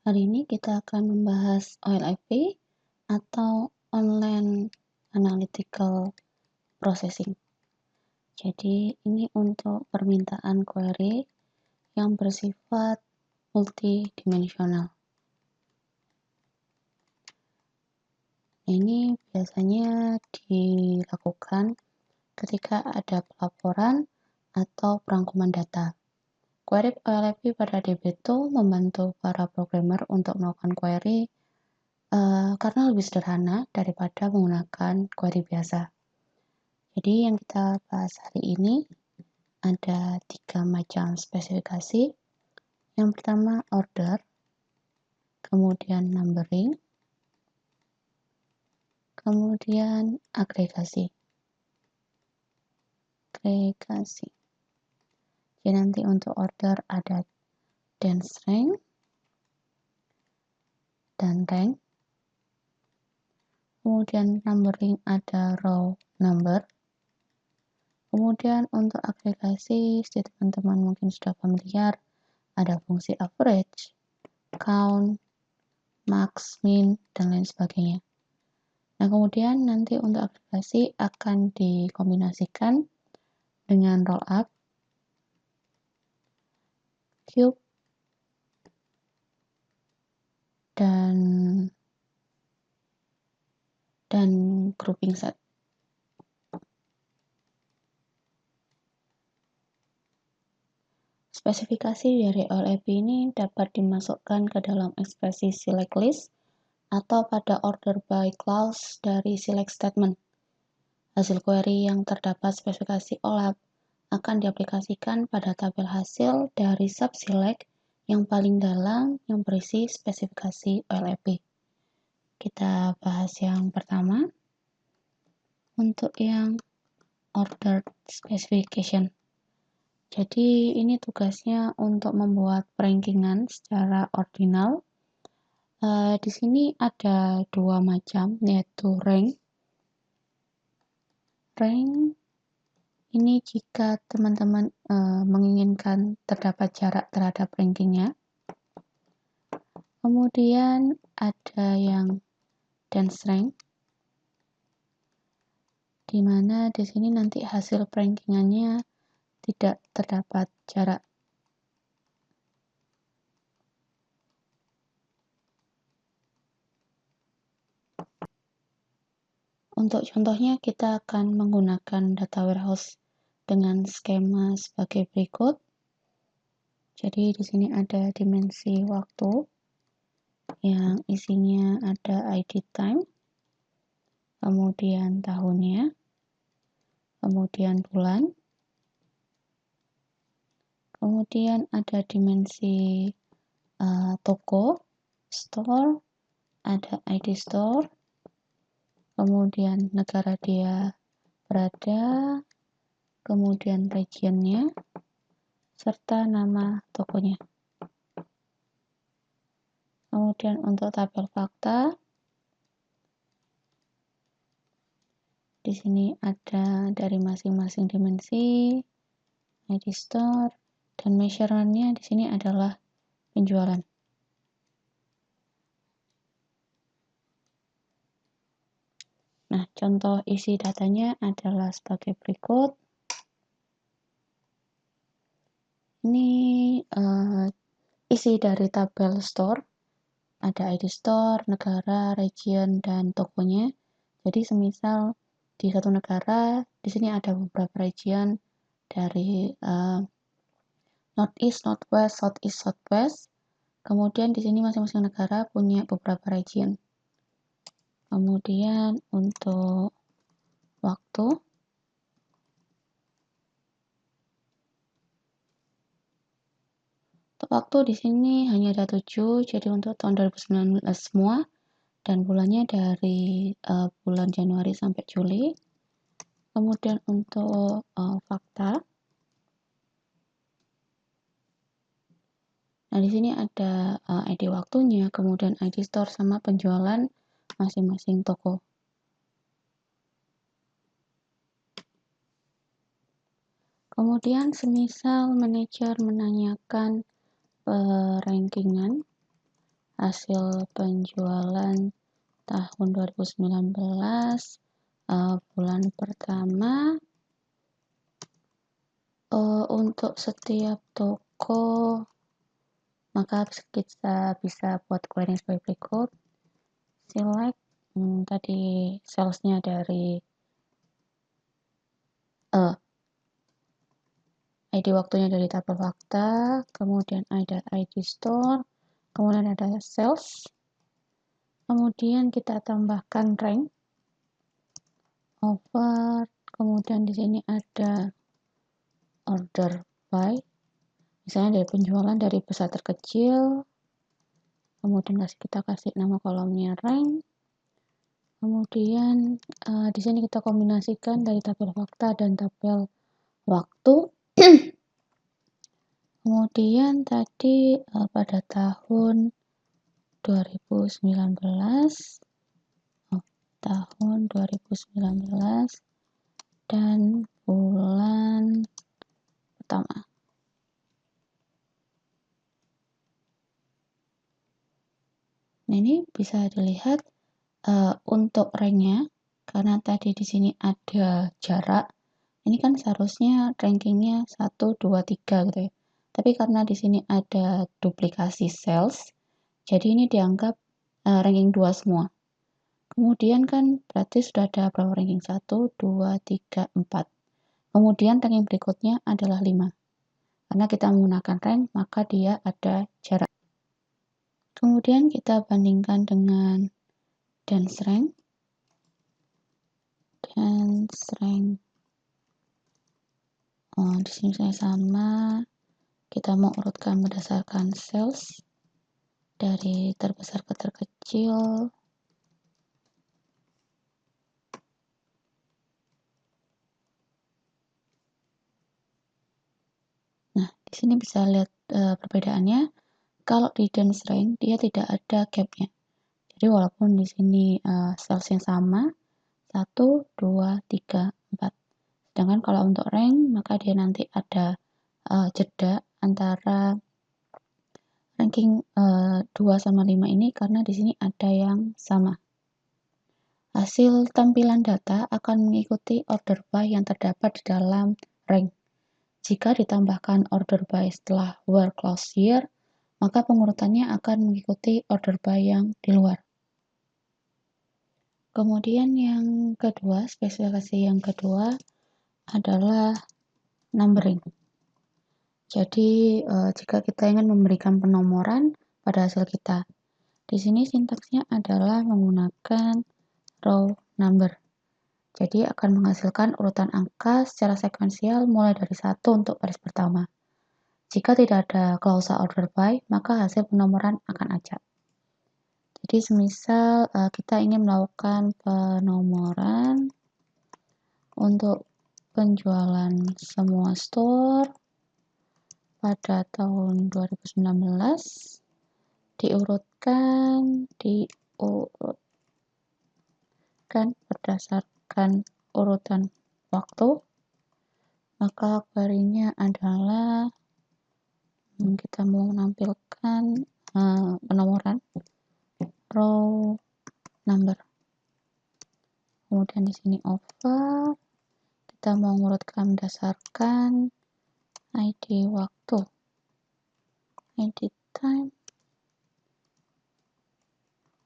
Hari ini kita akan membahas OLAP atau Online Analytical Processing. Jadi ini untuk permintaan query yang bersifat multidimensional. Ini biasanya dilakukan ketika ada pelaporan atau perangkuman data. Query OLAP pada DB2 membantu para programmer untuk melakukan query karena lebih sederhana daripada menggunakan query biasa. Jadi yang kita bahas hari ini ada 3 macam spesifikasi. Yang pertama order, kemudian numbering, kemudian agregasi. Jadi nanti untuk order ada dense rank dan rank. Kemudian numbering ada raw number. Kemudian untuk agregasi, teman-teman mungkin sudah familiar, ada fungsi average, count, max, min, dan lain sebagainya. Nah, kemudian nanti untuk agregasi akan dikombinasikan dengan rollup, cube, dan grouping set. Spesifikasi dari OLAP ini dapat dimasukkan ke dalam ekspresi select list atau pada order by clause dari select statement. Hasil query yang terdapat spesifikasi OLAP akan diaplikasikan pada tabel hasil dari subselect yang paling dalam yang berisi spesifikasi OLAP. Kita bahas yang pertama. Untuk yang ordered specification. Jadi ini tugasnya untuk membuat perankingan secara ordinal. Di sini ada 2 macam, yaitu rank. Rank ini jika teman-teman menginginkan terdapat jarak terhadap rankingnya. Kemudian ada yang dense rank, di mana di sini nanti hasil rankingannya tidak terdapat jarak. Untuk contohnya kita akan menggunakan data warehouse dengan skema sebagai berikut. Jadi di sini ada dimensi waktu yang isinya ada ID time, kemudian tahunnya, kemudian bulan, kemudian ada dimensi toko, store, ada ID store, kemudian negara dia berada, kemudian regionnya, serta nama tokonya. Kemudian untuk tabel fakta, di sini ada dari masing-masing dimensi, ID store, dan measurement-nya di sini adalah penjualan. Nah, contoh isi datanya adalah sebagai berikut. Ini isi dari tabel store. Ada ID store, negara, region, dan tokonya. Jadi semisal di satu negara, di sini ada beberapa region dari Northeast, Northwest, Southeast, Southwest. Kemudian di sini masing-masing negara punya beberapa region. Kemudian untuk waktu, di sini hanya ada 7, jadi untuk tahun 2019 semua, dan bulannya dari bulan Januari sampai Juli. Kemudian untuk fakta, nah di sini ada ID waktunya, kemudian ID store sama penjualan masing-masing toko. Kemudian semisal manajer menanyakan rankingan hasil penjualan tahun 2019 bulan pertama. Untuk setiap toko, maka kita bisa buat query sebagai berikut. Select tadi salesnya dari ID waktunya dari tabel fakta, kemudian ada ID store, kemudian ada sales, kemudian kita tambahkan rank, over, kemudian di sini ada order by, misalnya dari penjualan dari besar terkecil, kemudian kita kasih nama kolomnya rank, kemudian di sini kita kombinasikan dari tabel fakta dan tabel waktu. Kemudian tadi pada tahun 2019 dan bulan pertama. Nah, ini bisa dilihat untuk ranknya, karena tadi di sini ada jarak. Ini kan seharusnya rankingnya 1, 2, 3 gitu ya. Tapi karena di sini ada duplikasi sales, jadi ini dianggap ranking 2 semua. Kemudian kan berarti sudah ada berapa ranking? 1, 2, 3, 4. Kemudian ranking berikutnya adalah 5. Karena kita menggunakan rank, maka dia ada jarak. Kemudian kita bandingkan dengan dance rank. Di sini saya sama. Kita mau urutkan berdasarkan sales dari terbesar ke terkecil. Nah, di sini bisa lihat perbedaannya. Kalau di dance rank dia tidak ada gapnya. Jadi walaupun di sini salesnya sama, 1, 2, 3, 4. Sedangkan kalau untuk rank, maka dia nanti ada jeda antara ranking 2 sama 5 ini karena di sini ada yang sama. Hasil tampilan data akan mengikuti order by yang terdapat di dalam rank. Jika ditambahkan order by setelah where close year, maka pengurutannya akan mengikuti order by yang di luar. Kemudian yang kedua, spesifikasi yang kedua adalah numbering. Jadi jika kita ingin memberikan penomoran pada hasil kita, di sini sintaksnya adalah menggunakan row number. Jadi akan menghasilkan urutan angka secara sekuensial mulai dari 1 untuk baris pertama. Jika tidak ada klausa order by, maka hasil penomoran akan acak. Jadi semisal kita ingin melakukan penomoran untuk penjualan semua store pada tahun 2019 diurutkan berdasarkan urutan waktu, maka query-nya adalah kita mau menampilkan penomoran row number. Kemudian di sini over, kita mau mengurutkan berdasarkan ID waktu, ID time,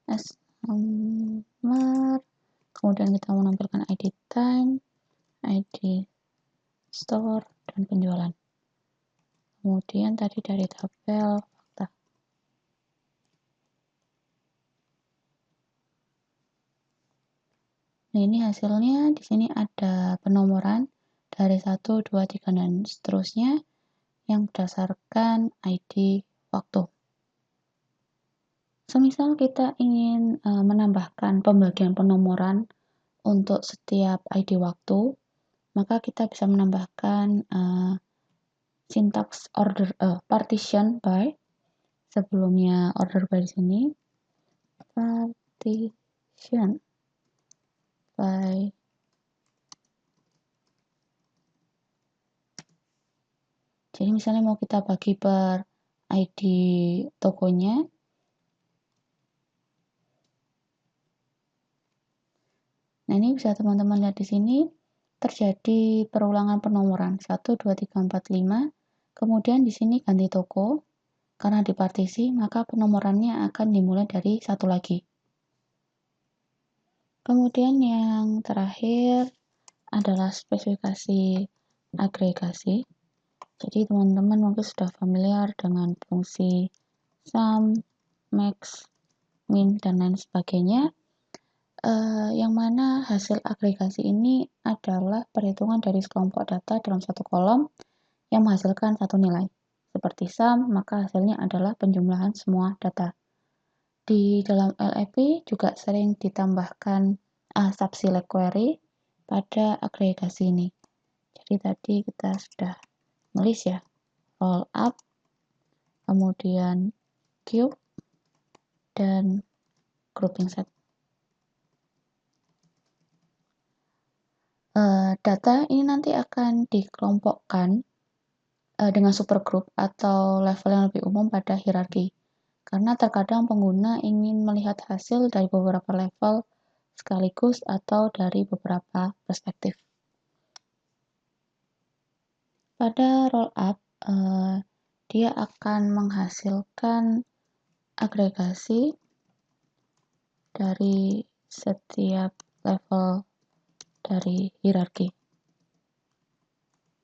as number, kemudian kita mau menampilkan ID time, ID store, dan penjualan. Kemudian tadi dari tabel fakta. Nah, ini hasilnya di sini ada penomoran dari 1, 2, 3, dan seterusnya yang berdasarkan ID waktu. Semisal kita ingin menambahkan pembagian penomoran untuk setiap ID waktu, maka kita bisa menambahkan sintaks order partition by. Sebelumnya order by di sini partition by. Jadi misalnya mau kita bagi per ID tokonya, Nah, ini bisa teman-teman lihat di sini terjadi perulangan penomoran 1, 2, 3, 4, 5. Kemudian di sini ganti toko. Karena dipartisi, maka penomorannya akan dimulai dari satu lagi. Kemudian yang terakhir adalah spesifikasi agregasi. Jadi teman-teman mungkin sudah familiar dengan fungsi sum, max, min, dan lain sebagainya. Yang mana hasil agregasi ini adalah perhitungan dari sekelompok data dalam satu kolom yang menghasilkan satu nilai. Seperti sum, maka hasilnya adalah penjumlahan semua data. Di dalam LEP juga sering ditambahkan subselect query pada agregasi ini. Jadi tadi kita sudah nulis ya, roll up, kemudian cube, dan grouping set. Data ini nanti akan dikelompokkan dengan supergroup atau level yang lebih umum pada hierarki. Karena terkadang pengguna ingin melihat hasil dari beberapa level sekaligus atau dari beberapa perspektif. Pada rollup, dia akan menghasilkan agregasi dari setiap level dari hierarki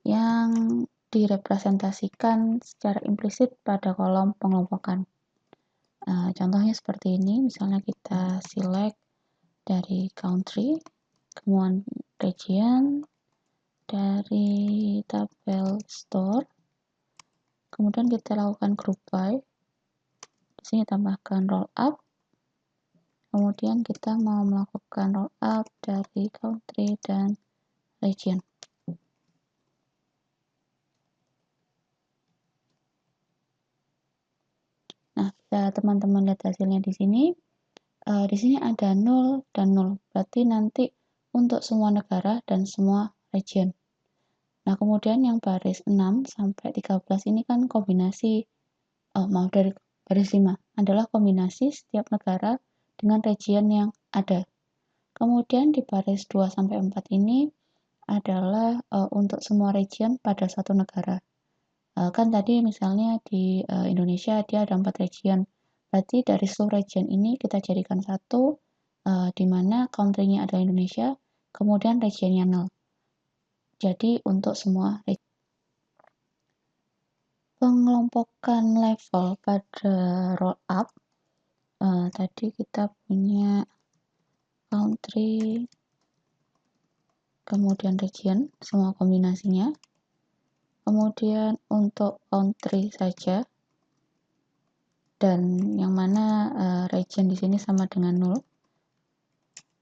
yang direpresentasikan secara implisit pada kolom pengelompokan. Contohnya seperti ini, misalnya kita select dari country, kemudian region, dari tabel store, kemudian kita lakukan group by, di sini tambahkan roll up, kemudian kita mau melakukan roll up dari country dan region. Nah, bisa teman-teman lihat hasilnya di sini. Di sini ada 0 dan 0, berarti nanti untuk semua negara dan semua region. Nah, kemudian yang baris 6 sampai 13 ini kan kombinasi, dari baris 5 adalah kombinasi setiap negara dengan region yang ada. Kemudian di baris 2 sampai 4 ini adalah untuk semua region pada satu negara. Kan tadi misalnya di Indonesia dia ada 4 region. Berarti dari seluruh region ini kita jadikan satu, di mana country-nya adalah Indonesia, kemudian region-nya 0. Jadi untuk semua region. Pengelompokan level pada rollup, tadi kita punya country, kemudian region, semua kombinasinya. Kemudian untuk country saja, dan yang mana region di sini sama dengan 0.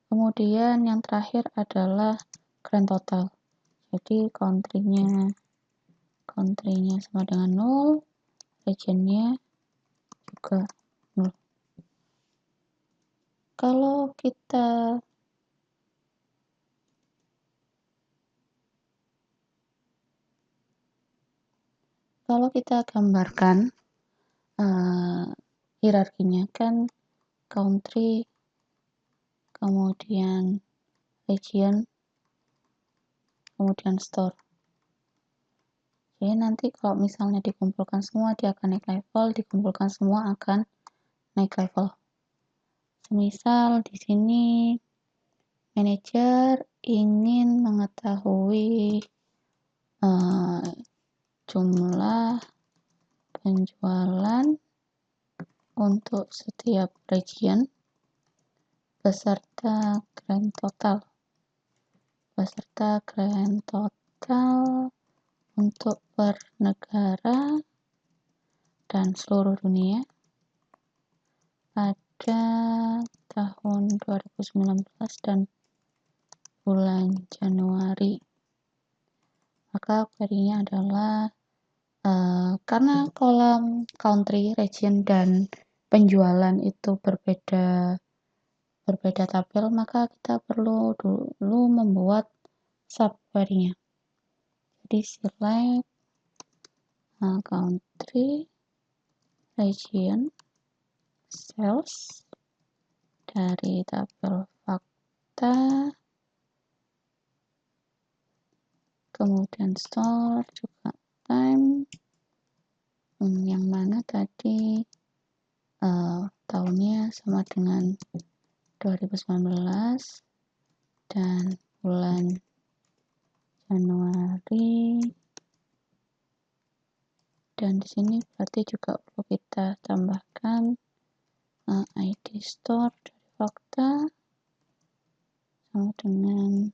Kemudian yang terakhir adalah grand total. Jadi country-nya sama dengan 0, region-nya juga 0. Kalau kita gambarkan hierarkinya kan country, kemudian region, kemudian store. Jadi nanti kalau misalnya dikumpulkan semua dia akan naik level, dikumpulkan semua akan naik level. Semisal di sini manajer ingin mengetahui jumlah penjualan untuk setiap region beserta grand total untuk per negara dan seluruh dunia pada tahun 2019 dan bulan Januari. Maka query-nya adalah karena kolom country, region, dan penjualan itu berbeda tabel, maka kita perlu dulu membuat subquery-nya. Jadi select country, region, sales dari tabel fakta, kemudian store juga time, yang mana tadi tahunnya sama dengan 2019 dan bulan Januari, dan di sini berarti juga perlu kita tambahkan ID store dari fakta sama dengan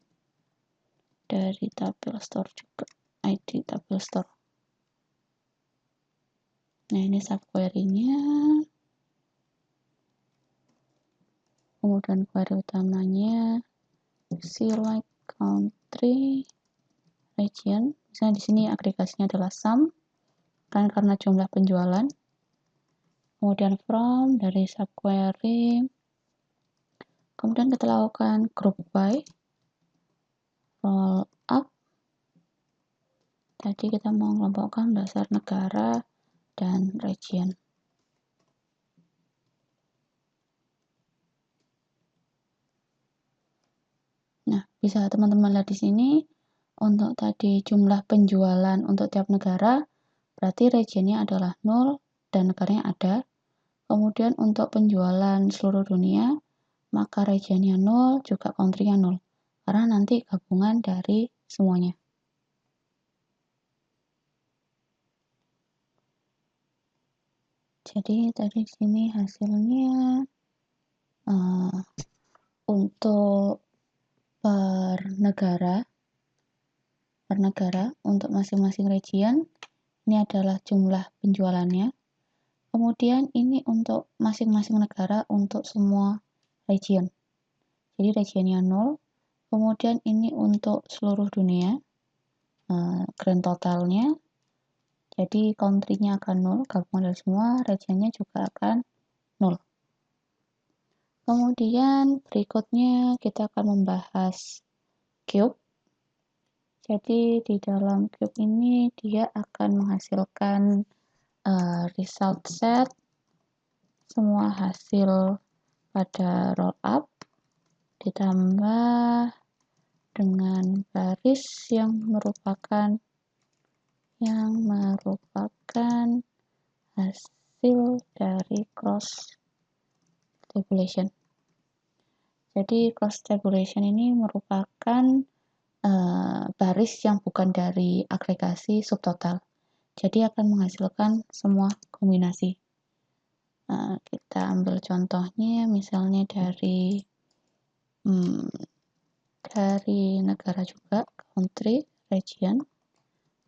dari tabel store juga ID tabel store. Nah, ini subquery-nya. Kemudian query utamanya select country region. Misalnya di sini agregasinya adalah sum kan karena jumlah penjualan. Kemudian from dari subquery. Kemudian kita lakukan group by, roll up. Tadi kita mau mengelompokkan dasar negara dan region. Nah, bisa teman-teman lihat di sini untuk tadi jumlah penjualan untuk tiap negara, berarti regionnya adalah 0 dan negaranya ada. Kemudian untuk penjualan seluruh dunia, maka regionnya 0, juga country-nya 0. Karena nanti gabungan dari semuanya. Jadi tadi di sini hasilnya untuk per negara untuk masing-masing region ini adalah jumlah penjualannya. Kemudian ini untuk masing-masing negara untuk semua region. Jadi regionnya 0. Kemudian ini untuk seluruh dunia, grand totalnya. Jadi country-nya akan 0, gabungan dari semua, regionnya juga akan 0. Kemudian berikutnya kita akan membahas cube. Jadi di dalam cube ini dia akan menghasilkan result set, semua hasil pada roll up, ditambah dengan baris yang merupakan hasil dari cross tabulation. Jadi cross tabulation ini merupakan baris yang bukan dari agregasi subtotal. Jadi akan menghasilkan semua kombinasi. Kita ambil contohnya misalnya dari negara juga, country, region,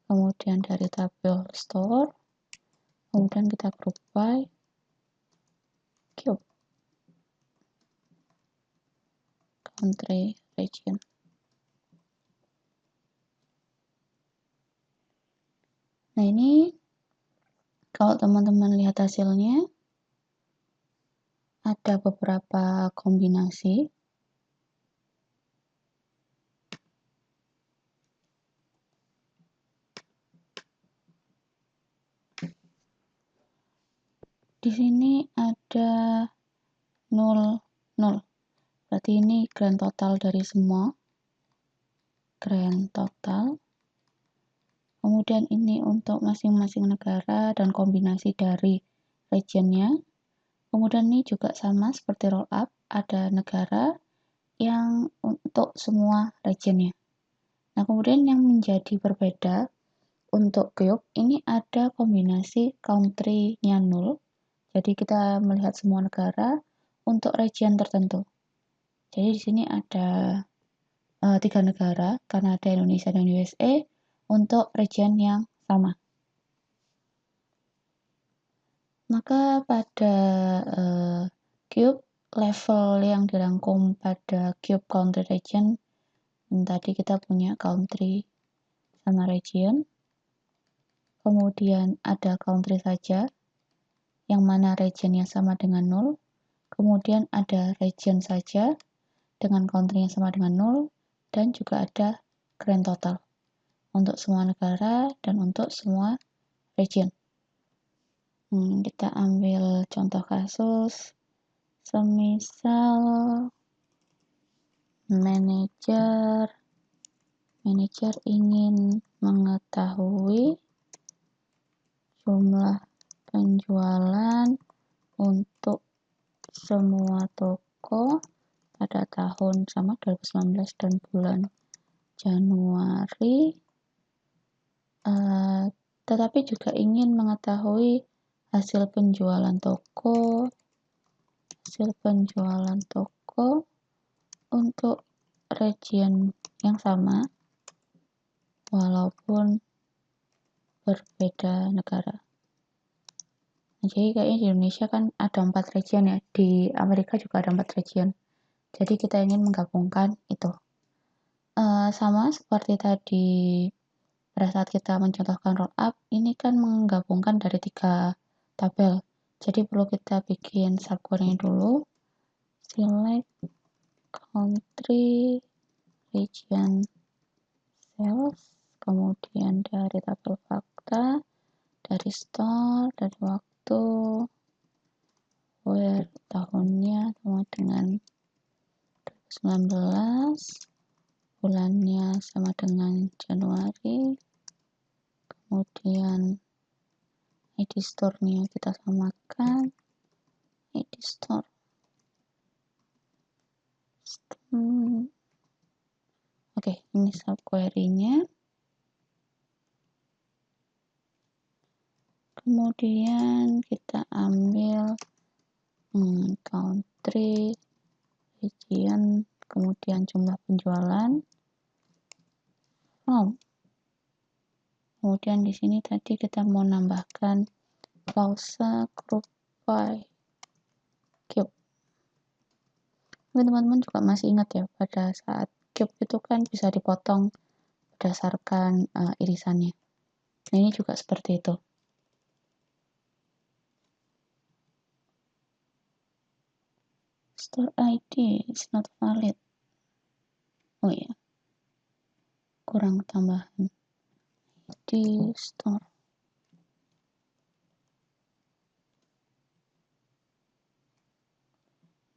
kemudian dari tabel store, kemudian kita group by cube, country, region. Nah, ini kalau teman-teman lihat hasilnya ada beberapa kombinasi. Di sini ada 0, 0. Berarti ini grand total dari semua. Grand total. Kemudian ini untuk masing-masing negara dan kombinasi dari regionnya. Kemudian ini juga sama seperti roll up, ada negara yang untuk semua regionnya. Nah, kemudian yang menjadi berbeda untuk cube ini ada kombinasi country-nya 0. Jadi kita melihat semua negara untuk region tertentu. Jadi di sini ada 3 negara, Kanada, Indonesia, dan USA untuk region yang sama. Maka pada cube level yang dirangkum pada cube country region, tadi kita punya country sama region. Kemudian ada country saja, yang mana regionnya sama dengan 0. Kemudian ada region saja dengan country yang sama dengan 0. Dan juga ada grand total untuk semua negara dan untuk semua region. Kita ambil contoh kasus, semisal manajer Manajer ingin mengetahui jumlah penjualan untuk semua toko pada tahun sama 2019 dan bulan Januari, tetapi juga ingin mengetahui hasil penjualan toko untuk region yang sama walaupun berbeda negara. Nah, jadi kayaknya di Indonesia kan ada 4 region ya, di Amerika juga ada 4 region. Jadi kita ingin menggabungkan itu. Sama seperti tadi pada saat kita mencontohkan roll up, ini kan menggabungkan dari 3 tabel. Jadi perlu kita bikin subquery dulu. Select country, region, sales, kemudian dari tabel fakta, dari store, dari waktu, where tahunnya sama dengan 2019, bulannya sama dengan Januari, kemudian ID store-nya kita samakan, ID store. Oke, ini subquery-nya. Kemudian kita ambil country, region, kemudian jumlah penjualan. Kemudian di sini tadi kita mau nambahkan clause group by cube. Mungkin teman-teman juga masih ingat ya, pada saat cube itu kan bisa dipotong berdasarkan irisannya. Nah, ini juga seperti itu. Store ID is not valid. Oh ya, kurang tambahan. ID store.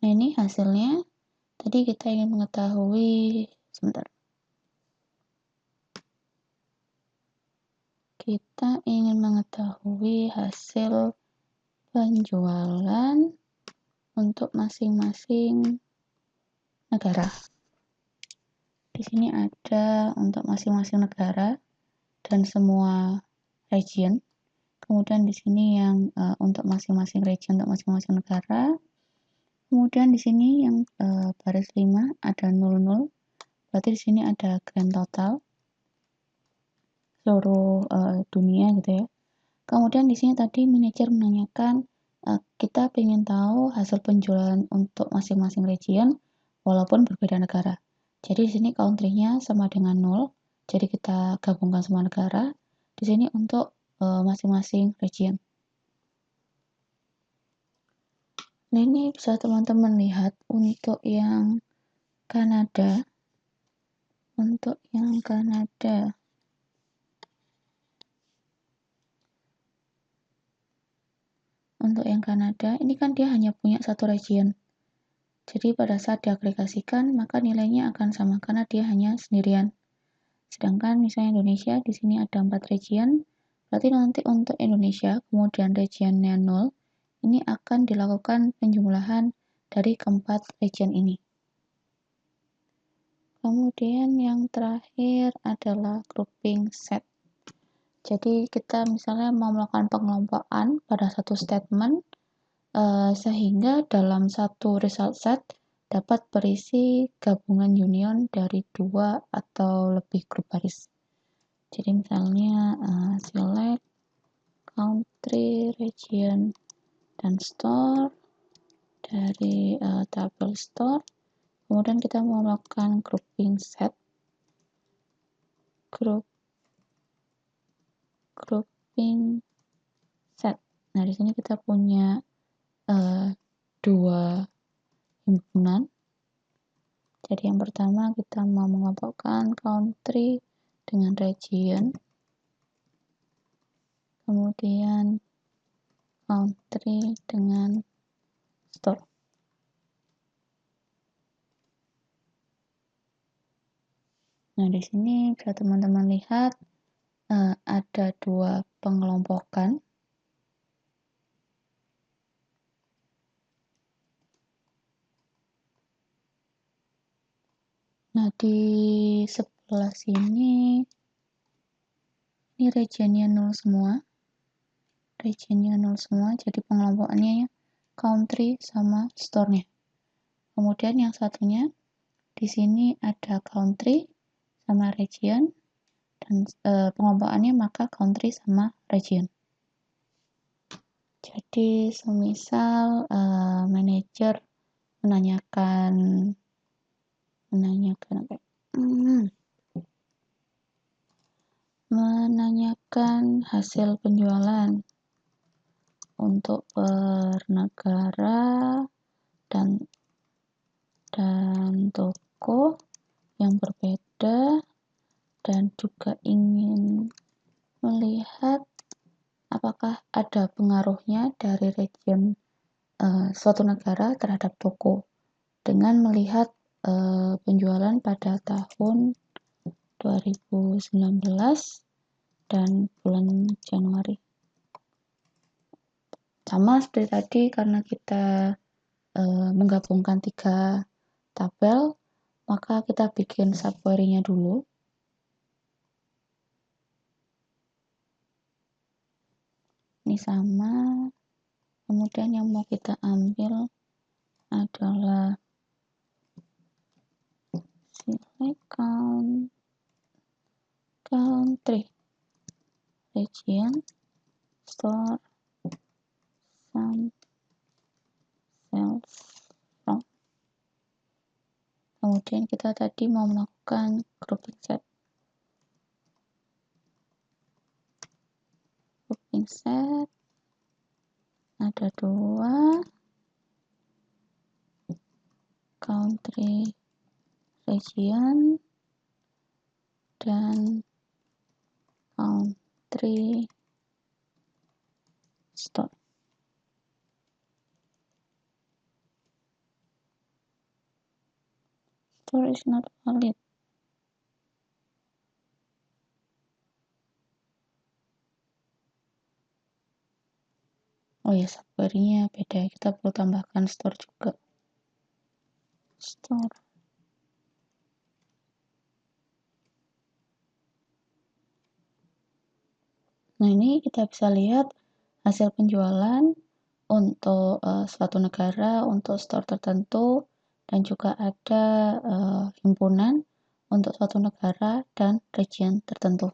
Nah, ini hasilnya. Tadi kita ingin mengetahui, sebentar. Kita ingin mengetahui hasil penjualan untuk masing-masing negara. Di sini ada untuk masing-masing negara dan semua region. Kemudian di sini yang untuk masing-masing region, untuk masing-masing negara. Kemudian di sini yang baris 5 ada 00. Berarti di sini ada grand total seluruh dunia gitu ya. Kemudian di sini tadi manajer menanyakan kita ingin tahu hasil penjualan untuk masing-masing region walaupun berbeda negara. Jadi di sini country-nya sama dengan 0. Jadi kita gabungkan semua negara. Di sini untuk masing-masing region. Nah, ini bisa teman-teman lihat untuk yang Kanada. Untuk yang Kanada, ini kan dia hanya punya satu region. Jadi pada saat diaplikasikan, maka nilainya akan sama karena dia hanya sendirian. Sedangkan misalnya Indonesia, di sini ada 4 region. Berarti nanti untuk Indonesia, kemudian regionnya 0, ini akan dilakukan penjumlahan dari keempat region ini. Kemudian yang terakhir adalah grouping set. Jadi kita misalnya mau melakukan pengelompokan pada satu statement sehingga dalam satu result set dapat berisi gabungan union dari 2 atau lebih grup baris. Jadi misalnya select country, region, dan store dari tabel store. Kemudian kita mau melakukan grouping set. Grouping set. Nah, di sini kita punya 2 himpunan. Jadi yang pertama kita mau mengelompokkan country dengan region. Kemudian country dengan store. Nah, di sini bisa teman-teman lihat ada dua pengelompokan. Nah, di sebelah sini ini regionnya 0 semua. Regionnya 0 semua, jadi pengelompokannya ya country sama store-nya. Kemudian yang satunya di sini ada country sama region dan pengelompokannya maka country sama region. Jadi semisal manajer menanyakan apa? Menanyakan hasil penjualan untuk per negara dan toko yang berbeda, dan juga ingin melihat apakah ada pengaruhnya dari region suatu negara terhadap toko dengan melihat penjualan pada tahun 2019 dan bulan Januari. Sama seperti tadi, karena kita menggabungkan 3 tabel, maka kita bikin subquery-nya dulu. Ini sama. Kemudian yang mau kita ambil adalah select country, region, store, some, sales, from. Kemudian kita tadi mau melakukan grouping set. Grouping set ada 2, country, region, dan country, store. Store is not valid. Oh ya, subquery-nya beda, kita perlu tambahkan store juga. Store. Nah, ini kita bisa lihat hasil penjualan untuk suatu negara, untuk store tertentu, dan juga ada himpunan untuk suatu negara dan region tertentu.